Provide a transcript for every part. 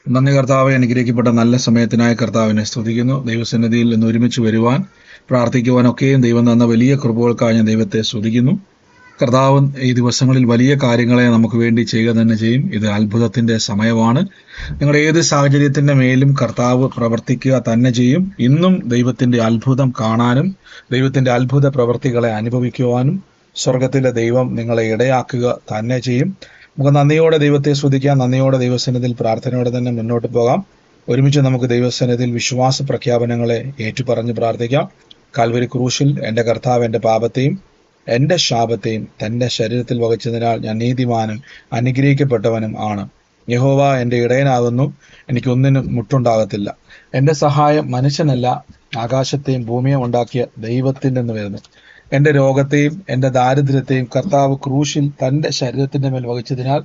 നന്ദി കർത്താവെ, അനുഗ്രഹിക്കപ്പെട്ട നല്ല സമയത്തിനായി കർത്താവിനെ സ്തുതിക്കുന്നു. ദൈവസന്നിധിയിൽ നിന്ന് ഒരുമിച്ച് വരുവാൻ പ്രാർത്ഥിക്കുവാനൊക്കെയും ദൈവം തന്ന വലിയ കൃപകൾക്കായി ഞാൻ ദൈവത്തെ സ്തുതിക്കുന്നു. കർത്താവ് ഈ ദിവസങ്ങളിൽ വലിയ കാര്യങ്ങളെ നമുക്ക് വേണ്ടി ചെയ്യുക തന്നെ ചെയ്യും. ഇത് അത്ഭുതത്തിന്റെ സമയമാണ്. നിങ്ങളുടെ ഏത് സാഹചര്യത്തിന്റെ മേലും കർത്താവ് പ്രവർത്തിക്കുക തന്നെ ചെയ്യും. ഇന്നും ദൈവത്തിന്റെ അത്ഭുതം കാണാനും ദൈവത്തിന്റെ അത്ഭുത പ്രവർത്തികളെ അനുഭവിക്കുവാനും സ്വർഗത്തിലെ ദൈവം നിങ്ങളെ ഇടയാക്കുക തന്നെ ചെയ്യും. നമുക്ക് നന്ദിയോടെ ദൈവത്തെ സ്തുതിക്കാം. നന്ദിയോടെ ദൈവസന്നിധിയിൽ പ്രാർത്ഥനയോടെ തന്നെ മുന്നോട്ട് പോകാം. ഒരുമിച്ച് നമുക്ക് ദൈവസന്നിധിയിൽ വിശ്വാസ പ്രഖ്യാപനങ്ങളെ ഏറ്റുപറഞ്ഞ് പ്രാർത്ഥിക്കാം. കാൽവരി ക്രൂശിൽ എൻ്റെ കർത്താവ് എൻ്റെ പാപത്തെയും എൻ്റെ ശാപത്തെയും തൻ്റെ ശരീരത്തിൽ വഹിച്ചതിനാൽ ഞാൻ നീതിമാനും അനുഗ്രഹിക്കപ്പെട്ടവനും ആണ്. യഹോവ എൻ്റെ ഇടയനാകുന്നു, എനിക്കൊന്നിനും മുട്ടുണ്ടാകത്തില്ല. എൻ്റെ സഹായം മനുഷ്യനല്ല, ആകാശത്തെയും ഭൂമിയും ഉണ്ടാക്കിയ ദൈവത്തിൽ നിന്ന് വരുന്നു. എൻ്റെ രോഗത്തെയും എൻ്റെ ദാരിദ്ര്യത്തെയും കർത്താവ് ക്രൂശിൽ തൻ്റെ ശരീരത്തിൻ്റെ മേൽ വഹിച്ചതിനാൽ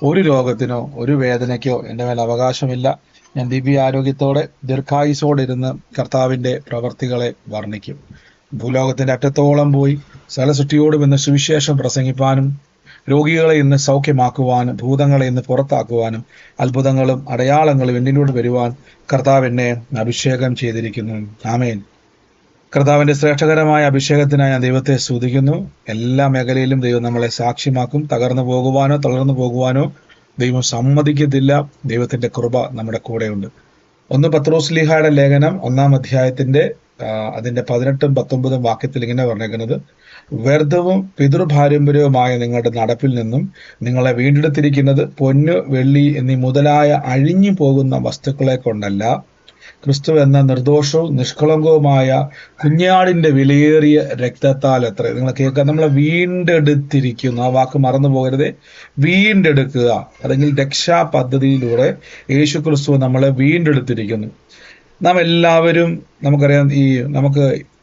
ഒരു രോഗത്തിനോ ഒരു വേദനയ്ക്കോ എൻ്റെ മേൽ അവകാശമില്ല. ഞാൻ ദിവ്യ ആരോഗ്യത്തോടെ ദീർഘായുസോടെ ഇരുന്ന് കർത്താവിൻ്റെ പ്രവർത്തികളെ വർണ്ണിക്കും. ഭൂലോകത്തിന്റെ അറ്റത്തോളം പോയി സകല സൃഷ്ടിയോടും ഇന്ന് സുവിശേഷം പ്രസംഗിപ്പാനും രോഗികളെ ഇന്ന് സൗഖ്യമാക്കുവാനും ഭൂതങ്ങളെ ഇന്ന് പുറത്താക്കുവാനും അത്ഭുതങ്ങളും അടയാളങ്ങളും എന്നിലൂടെ വരുവാൻ കർത്താവ് എന്നെ അഭിഷേകം ചെയ്തിരിക്കുന്നു. ആമേൻ. കർത്താവിന്റെ ശ്രേഷ്ഠകരമായ അഭിഷേകത്തിനായി ഞാൻ ദൈവത്തെ സ്തുതിക്കുന്നു. എല്ലാ മേഖലയിലും ദൈവം നമ്മളെ സാക്ഷ്യമാക്കും. തകർന്നു പോകുവാനോ തളർന്നു പോകുവാനോ ദൈവം സമ്മതിക്കത്തില്ല. ദൈവത്തിന്റെ കൃപ നമ്മുടെ കൂടെയുണ്ട്. 1 പത്രോസ്ലീഹായുടെ ലേഖനം 1-ാം അധ്യായത്തിന്റെ അതിന്റെ 18-ഉം 19-ഉം വാക്യത്തിൽ ഇങ്ങനെ പറഞ്ഞേക്കുന്നത്: വ്യർത്ഥവും പിതൃപാരമ്പര്യവുമായ നിങ്ങളുടെ നടപ്പിൽ നിന്നും നിങ്ങളെ വീണ്ടെടുത്തിരിക്കുന്നത് പൊന്ന്, വെള്ളി എന്നീ മുതലായ അഴിഞ്ഞു പോകുന്ന വസ്തുക്കളെ കൊണ്ടല്ല, ക്രിസ്തു എന്ന നിർദോഷവും നിഷ്കളങ്കവുമായ കുഞ്ഞാടിന്റെ വിലയേറിയ രക്തത്താൽ അത്ര. നിങ്ങൾ കേൾക്കുക, നമ്മളെ വീണ്ടെടുത്തിരിക്കുന്നു. ആ വാക്ക് മറന്നു പോകരുതേ. വീണ്ടെടുക്കുക, അല്ലെങ്കിൽ രക്ഷാ പദ്ധതിയിലൂടെ യേശു ക്രിസ്തു നമ്മളെ വീണ്ടെടുത്തിരിക്കുന്നു. നാം എല്ലാവരും നമുക്കറിയാം,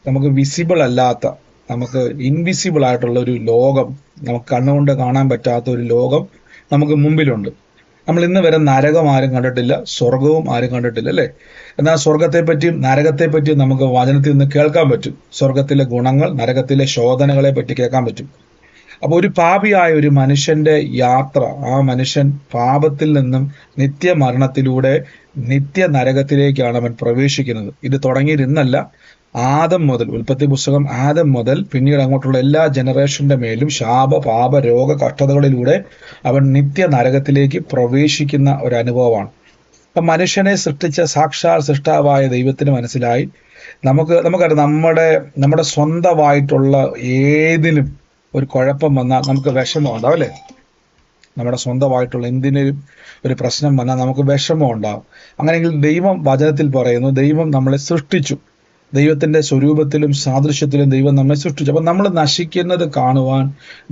നമുക്ക് വിസിബിൾ അല്ലാത്ത, നമുക്ക് ഇൻവിസിബിൾ ആയിട്ടുള്ള ഒരു ലോകം, നമുക്ക് കണ്ണുകൊണ്ട് കാണാൻ പറ്റാത്ത ഒരു ലോകം നമുക്ക് മുമ്പിലുണ്ട്. നമ്മൾ ഇന്ന് വരെ നരകം ആരും കണ്ടിട്ടില്ല, സ്വർഗവും ആരും കണ്ടിട്ടില്ല, അല്ലേ? എന്നാൽ സ്വർഗത്തെ പറ്റിയും നരകത്തെ പറ്റിയും നമുക്ക് വചനത്തിൽ നിന്ന് കേൾക്കാൻ പറ്റും. സ്വർഗത്തിലെ ഗുണങ്ങൾ, നരകത്തിലെ ശോധനകളെ പറ്റി കേൾക്കാൻ പറ്റും. അപ്പൊ ഒരു പാപിയായ ഒരു മനുഷ്യന്റെ യാത്ര, ആ മനുഷ്യൻ പാപത്തിൽ നിന്നും നിത്യമരണത്തിലൂടെ നിത്യ നരകത്തിലേക്കാണ് അവൻ പ്രവേശിക്കുന്നത്. ഇത് തുടങ്ങിയിരുന്നല്ല, ആദം മുതൽ, ഉൽപ്പത്തി പുസ്തകം ആദം മുതൽ പിന്നീട് അങ്ങോട്ടുള്ള എല്ലാ ജനറേഷന്റെ മേലും ശാപ പാപ രോഗ കഷ്ടതകളിലൂടെ അവൻ നിത്യ നരകത്തിലേക്ക് പ്രവേശിക്കുന്ന ഒരു അനുഭവമാണ്. അപ്പൊ മനുഷ്യനെ സൃഷ്ടിച്ച സാക്ഷാൽ സൃഷ്ടാവായ ദൈവത്തിന് മനസ്സിലായി, നമുക്കറിയാം, നമ്മുടെ സ്വന്തമായിട്ടുള്ള ഏതിനും ഒരു കുഴപ്പം വന്നാൽ നമുക്ക് വിഷമം ഉണ്ടാവും, അല്ലേ? നമ്മുടെ സ്വന്തമായിട്ടുള്ള എന്തിനും ഒരു പ്രശ്നം വന്നാൽ നമുക്ക് വിഷമം ഉണ്ടാവും. അങ്ങനെയെങ്കിൽ ദൈവം വചനത്തിൽ പറയുന്നു, ദൈവം നമ്മളെ സൃഷ്ടിച്ചു, ദൈവത്തിന്റെ സ്വരൂപത്തിലും സാദൃശ്യത്തിലും ദൈവം നമ്മെ സൃഷ്ടിച്ചു. അപ്പൊ നമ്മൾ നശിക്കുന്നത് കാണുവാൻ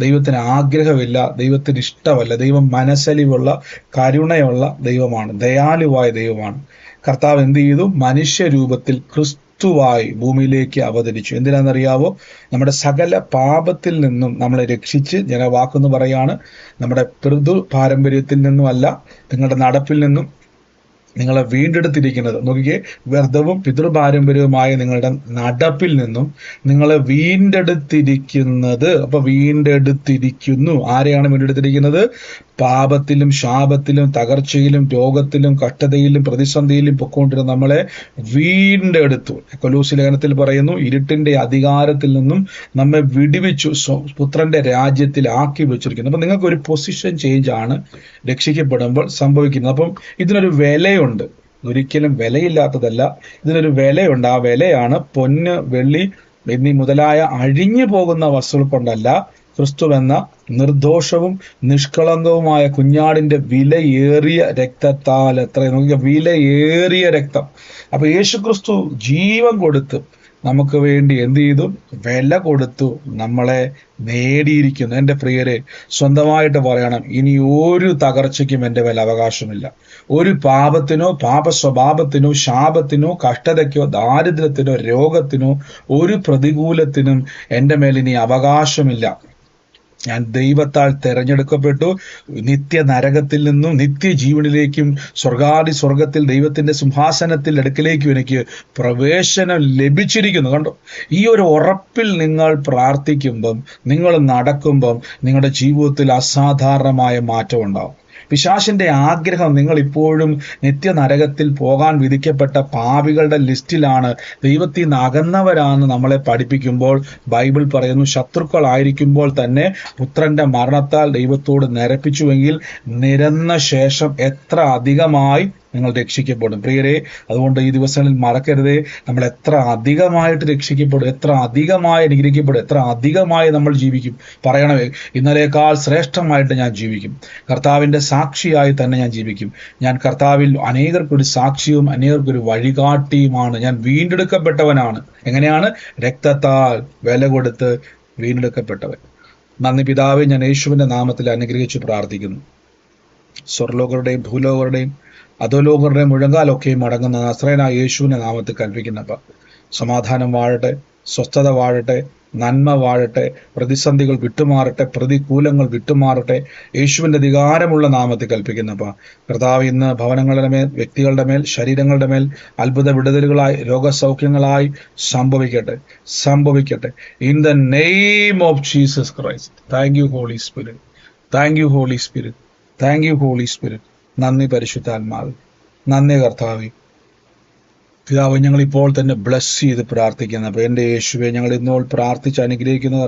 ദൈവത്തിന് ആഗ്രഹമില്ല, ദൈവത്തിന് ഇഷ്ടമല്ല. ദൈവം മനസ്സലിവുള്ള, കരുണയുള്ള ദൈവമാണ്, ദയാലുവായ ദൈവമാണ്. കർത്താവ് എന്ത് ചെയ്തു? മനുഷ്യരൂപത്തിൽ ക്രിസ്തുവായി ഭൂമിയിലേക്ക് അവതരിച്ചു. എന്തിനാണെന്നറിയാവോ? നമ്മുടെ സകല പാപത്തിൽ നിന്നും നമ്മളെ രക്ഷിച്ച്, ജനവാക്കെന്ന് പറയാണ്, നമ്മുടെ പിതൃ പാരമ്പര്യത്തിൽ നിന്നും അല്ല, നിങ്ങളുടെ നടപ്പിൽ നിന്നും നിങ്ങളെ വീണ്ടെടുത്തിരിക്കുന്നത്. നോക്കിക്കേ, വ്യർത്ഥവും പിതൃപാരമ്പര്യവുമായ നിങ്ങളുടെ നടപ്പിൽ നിന്നും നിങ്ങളെ വീണ്ടെടുത്തിരിക്കുന്നത്. അപ്പൊ വീണ്ടെടുത്തിരിക്കുന്നു. ആരെയാണ് വീണ്ടെടുത്തിരിക്കുന്നത്? പാപത്തിലും ശാപത്തിലും തകർച്ചയിലും രോഗത്തിലും കഷ്ടതയിലും പ്രതിസന്ധിയിലും പൊക്കോണ്ടിരുന്ന നമ്മളെ വീണ്ടെടുത്തു. കൊലോസ്യ ലേഖനത്തിൽ പറയുന്നു, ഇരുട്ടിന്റെ അധികാരത്തിൽ നിന്നും നമ്മെ വിടുവിച്ചു, പുത്രന്റെ രാജ്യത്തിൽ ആക്കി വെച്ചിരിക്കുന്നു. അപ്പൊ നിങ്ങൾക്ക് ഒരു പൊസിഷൻ ചേഞ്ച് ആണ് രക്ഷിക്കപ്പെടുമ്പോൾ സംഭവിക്കുന്നത്. അപ്പം ഇതിനൊരു വിലയുണ്ട്, ഒരിക്കലും വിലയില്ലാത്തതല്ല, ഇതിനൊരു വിലയുണ്ട്. ആ വിലയാണ് പൊന്ന്, വെള്ളി എന്നീ മുതലായ അഴിഞ്ഞു പോകുന്ന വസ്തുക്കൾ കൊണ്ടല്ല, ക്രിസ്തു എന്ന നിർദോഷവും നിഷ്കളങ്കവുമായ കുഞ്ഞാടിന്റെ വിലയേറിയ രക്തത്താൽ. എത്ര നോക്കിയ വിലയേറിയ രക്തം. അപ്പൊ യേശു ക്രിസ്തു ജീവൻ കൊടുത്ത് നമുക്ക് വേണ്ടി എന്ത് ചെയ്തു? വില കൊടുത്തു നമ്മളെ നേടിയിരിക്കുന്നു. എൻ്റെ പ്രിയരെ, സ്വന്തമായിട്ട് പറയണം, ഇനി ഒരു തകർച്ചയ്ക്കും എൻ്റെ മേൽ അവകാശമില്ല. ഒരു പാപത്തിനോ പാപ സ്വഭാവത്തിനോ ശാപത്തിനോ കഷ്ടതയ്ക്കോ ദാരിദ്ര്യത്തിനോ രോഗത്തിനോ ഒരു പ്രതികൂലത്തിനും എൻ്റെ മേൽ ഇനി അവകാശമില്ല. ഞാൻ ദൈവത്താൽ തെരഞ്ഞെടുക്കപ്പെട്ടു. നിത്യ നരകത്തിൽ നിന്നും നിത്യജീവനിലേക്കും സ്വർഗത്തിൽ ദൈവത്തിന്റെ സിംഹാസനത്തിൽ അടുക്കലേക്കും എനിക്ക് പ്രവേശനം ലഭിച്ചിരിക്കുന്നു. കണ്ടോ? ഈ ഒരു ഉറപ്പിൽ നിങ്ങൾ പ്രാർത്ഥിക്കുമ്പം, നിങ്ങൾ നടക്കുമ്പം നിങ്ങളുടെ ജീവിതത്തിൽ അസാധാരണമായ മാറ്റം ഉണ്ടാവും. പിശാചിന്റെ ആഗ്രഹം നിങ്ങൾ ഇപ്പോഴും നിത്യനരകത്തിൽ പോകാൻ വിധിക്കപ്പെട്ട പാപികളുടെ ലിസ്റ്റിലാണ്, ദൈവത്തിൽ നിന്ന് അകന്നവരാണെന്ന് നമ്മളെ പഠിപ്പിക്കുമ്പോൾ ബൈബിൾ പറയുന്നു, ശത്രുക്കളായിരിക്കുമ്പോൾ തന്നെ പുത്രന്റെ മരണത്താൽ ദൈവത്തോട് നിരപ്പിച്ചുവെങ്കിൽ നിരന്ന ശേഷം എത്ര അധികമായി നിങ്ങൾ രക്ഷിക്കപ്പെടും. പ്രിയരെ, അതുകൊണ്ട് ഈ ദിവസങ്ങളിൽ മറക്കരുതേ, നമ്മൾ എത്ര അധികമായിട്ട് രക്ഷിക്കപ്പെടും, എത്ര അധികമായി അനുഗ്രഹിക്കപ്പെടും, എത്ര അധികമായി നമ്മൾ ജീവിക്കും. പറയണവേ, ഇന്നലേക്കാൾ ശ്രേഷ്ഠമായിട്ട് ഞാൻ ജീവിക്കും, കർത്താവിന്റെ സാക്ഷിയായി തന്നെ ഞാൻ ജീവിക്കും. ഞാൻ കർത്താവിൽ അനേകർക്കൊരു സാക്ഷിയും അനേകർക്കൊരു വഴികാട്ടിയുമാണ്. ഞാൻ വീണ്ടെടുക്കപ്പെട്ടവനാണ്. എങ്ങനെയാണ്? രക്തത്താൽ വില കൊടുത്ത് വീണ്ടെടുക്കപ്പെട്ടവൻ. നന്ദി പിതാവേ, ഞാൻ യേശുവിന്റെ നാമത്തിൽ അനുഗ്രഹിച്ച് പ്രാർത്ഥിക്കുന്നു. സ്വർലോകരുടെയും ഭൂലോകരുടെയും അധോലോകരുടെയും മുഴങ്കാലൊക്കെയും അടങ്ങുന്ന നസ്രയനായ യേശുവിന്റെ നാമത്തിൽ കൽപ്പിക്കുന്നപ്പ സമാധാനം വാഴട്ടെ, സ്വസ്ഥത വാഴട്ടെ, നന്മ വാഴട്ടെ, പ്രതിസന്ധികൾ വിട്ടുമാറട്ടെ, പ്രതികൂലങ്ങൾ വിട്ടുമാറട്ടെ. യേശുവിന്റെ അധികാരമുള്ള നാമത്തിൽ കൽപ്പിക്കുന്നപ്പ കർത്താവ് ഇന്ന് ഭവനങ്ങളുടെ മേൽ, വ്യക്തികളുടെ മേൽ, ശരീരങ്ങളുടെ മേൽ അത്ഭുത വിടുതലുകളായി, രോഗസൗഖ്യങ്ങളായി സംഭവിക്കട്ടെ. In the name of Jesus Christ. Thank you Holy Spirit, thank you Holy Spirit, thank you Holy Spirit. നന്ദി പരിശുദ്ധാത്മാവ്, നന്ദി കർത്താവേ. പിതാവ്, ഞങ്ങൾ ഇപ്പോൾ തന്നെ ബ്ലസ് ചെയ്ത് പ്രാർത്ഥിക്കുന്നു. അപ്പൊ എൻ്റെ യേശുവെ, ഞങ്ങൾ ഇന്നോൾ പ്രാർത്ഥിച്ച് അനുഗ്രഹിക്കുന്ന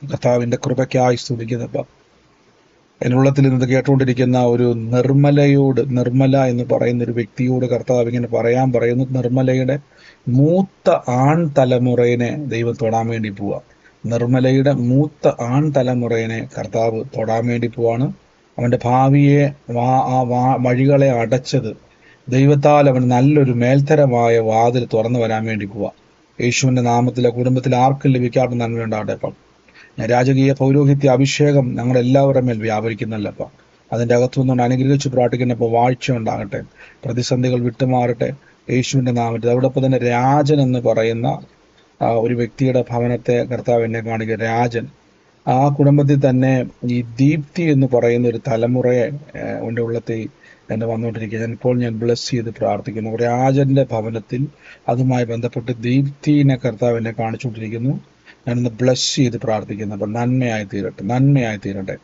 കർത്താവിന്റെ കൃപയ്ക്കായി സ്തുതിക്കുന്നപ്പ എന്നുള്ളത്തിൽ നിന്ന് കേട്ടുകൊണ്ടിരിക്കുന്ന ഒരു നിർമ്മല എന്ന് പറയുന്ന ഒരു വ്യക്തിയോട് കർത്താവ് ഇങ്ങനെ പറയുന്നു, നിർമ്മലയുടെ മൂത്ത ആൺ തലമുറയെ ദൈവം തൊടാൻ വേണ്ടി പോവാ. നിർമ്മലയുടെ മൂത്ത ആൺ തലമുറയെ കർത്താവ് തൊടാൻ വേണ്ടി പോവാണ്. അവന്റെ ഭാവിയെ, വഴികളെ അടച്ചത് ദൈവത്താൽ അവൻ നല്ലൊരു മേൽത്തരമായ വാതിൽ തുറന്നു വരാൻ വേണ്ടി പോവാ. യേശുവിന്റെ നാമത്തിലെ കുടുംബത്തിൽ ആർക്കും ലഭിക്കാത്ത നന്മ ഉണ്ടാകട്ടെ. അപ്പം രാജകീയ പൗരോഹിത്യ അഭിഷേകം ഞങ്ങളെല്ലാവരുടെ മേൽ വ്യാപരിക്കുന്നല്ലപ്പ. അതിൻ്റെ അകത്തുനിന്നുകൊണ്ട് അനുഗ്രഹിച്ച് പ്രാർത്ഥിക്കുന്നപ്പോൾ വാഴ്ച ഉണ്ടാകട്ടെ, പ്രതിസന്ധികൾ വിട്ടുമാറട്ടെ യേശുവിന്റെ നാമത്തിൽ. അതോടൊപ്പം തന്നെ രാജൻ എന്ന് പറയുന്ന ഒരു വ്യക്തിയുടെ ഭവനത്തെ കർത്താവ് എന്നെ കാണിക്കുക. രാജൻ, ആ കുടുംബത്തിൽ തന്നെ ഈ ദീപ്തി എന്ന് പറയുന്ന ഒരു തലമുറയെ എൻ്റെ ഉള്ളത്തിൽ എന്നെ വന്നുകൊണ്ടിരിക്കുക. ഇപ്പോൾ ഞാൻ ബ്ലസ് ചെയ്ത് പ്രാർത്ഥിക്കുന്നു. രാജന്റെ ഭവനത്തിൽ അതുമായി ബന്ധപ്പെട്ട് ദീപ്തിനെ കർത്താവ് എന്നെ കാണിച്ചുകൊണ്ടിരിക്കുന്നു. ഞാനിന്ന് ബ്ലസ് ചെയ്ത് പ്രാർത്ഥിക്കുന്നു. അപ്പം നന്മയായി തീരട്ടെ,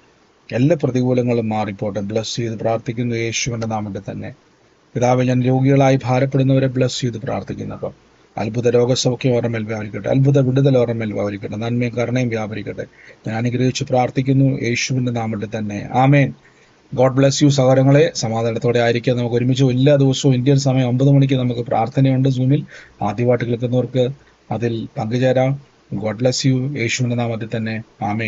എല്ലാ പ്രതികൂലങ്ങളും മാറിപ്പോട്ടെ. ബ്ലസ് ചെയ്ത് പ്രാർത്ഥിക്കുന്നു യേശുവിന്റെ നാമത്തിൽ തന്നെ. പിതാവേ, ഞാൻ രോഗികളായി ഭാരപ്പെടുന്നവരെ ബ്ലസ് ചെയ്ത് പ്രാർത്ഥിക്കുന്നു. അപ്പം അത്ഭുത രോഗസൗഖ്യം അവരുടെ മേൽ വ്യാപരിക്കട്ടെ, അത്ഭുത വിടുതൽ അവരുടെ മേൽ വ്യാപരിക്കട്ടെ, നന്മയും കരുണയും വ്യാപരിക്കട്ടെ. ഞാൻ അനുഗ്രഹിച്ച് പ്രാർത്ഥിക്കുന്നു യേശുവിന്റെ നാമത്തിൽ തന്നെ. ആമേൻ. ഗോഡ് ബ്ലെസ് യു സഹോദരങ്ങളെ. സമാധാനത്തോടെ ആയിരിക്കുക. നമുക്ക് ഒരുമിച്ച് എല്ലാ ദിവസവും ഇന്ത്യൻ സമയം 9 മണിക്ക് നമുക്ക് പ്രാർത്ഥനയുണ്ട് സൂമിൽ. ആദ്യമായിട്ട് കേൾക്കുന്നവർക്ക് അതിൽ പങ്കുചേരാം. God bless you. യേശുവിന്റെ നാമത്തിൽ തന്നെ. ആമേൻ.